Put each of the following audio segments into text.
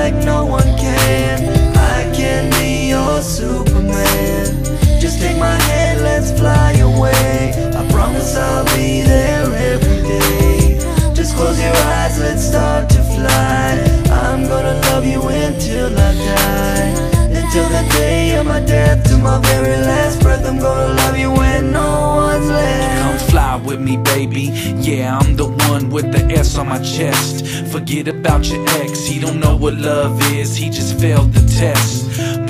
like no one can. I can be your Superman. Just take my hand, let's fly away. I promise I'll be there every day. Just close your eyes, let's start to fly. I'm gonna love you until I die. Until the day of my death, to my very last breath, I'm gonna love you when no one's left. Come fly with me, baby. Yeah, I'm the one with the S on my chest. Forget about your ex, he don't know what love is. He just failed the test.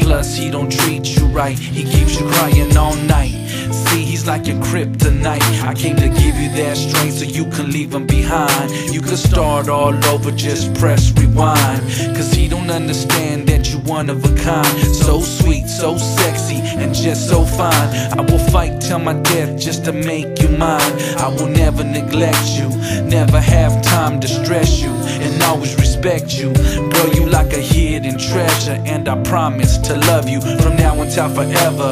Plus, he don't treat you right. He keeps you crying all night. See, he's like your kryptonite. I came to give you that strength so you can leave him behind. You could start all over, just press rewind. Cause he don't understand that you're one of a kind. So sweet, so sexy, and just so fine. I will fight till my death just to make you mine. I will never neglect you, never have time to stress you, and always respect you. Girl, you like a hidden treasure, and I promise to love you from now until forever.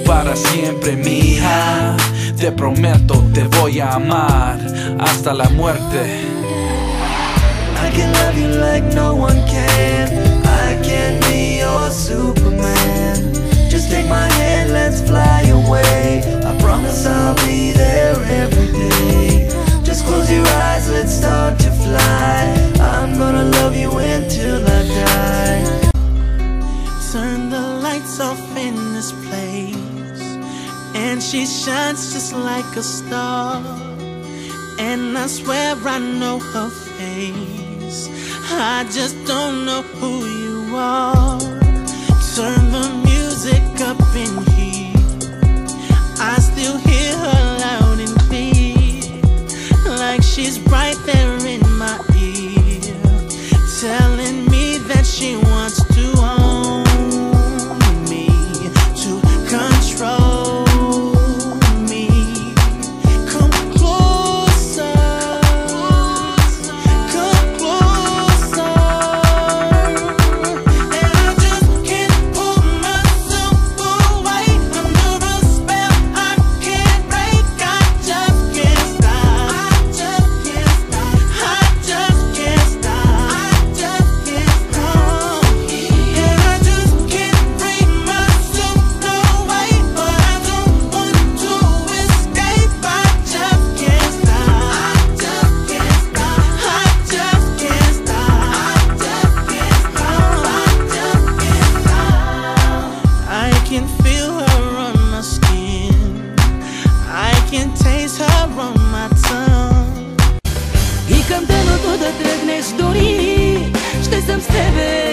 Para siempre, mi hija. Te prometo, te voy a amar hasta la muerte. I can love you like no one can. I can be your Superman. Just take my hand, let's fly away. I promise I'll be there every day. Just close your eyes, let's start to fly. I'm gonna love you until I die. Turn the lights off in this place, and she shines just like a star. And I swear I know her face, I just don't know who you are. Turn the music up in here, I still hear her loud and clear, like she's right there in my ear, telling me that she wants to own me, to control me. Come closer, come closer. And I just can't pull myself away. Under a spell I can't break. I just can't stop. I just can't stop. I just can't stop. I just can't stop. And I just can't free myself away, but I don't want to escape. I just can't stop. I just can't stop. I just can't stop. I just can't stop. I just can't stop. I can feel her on my skin, I can taste her on my tongue. И към дъното да тръгнеш дори, ще съм с тебе.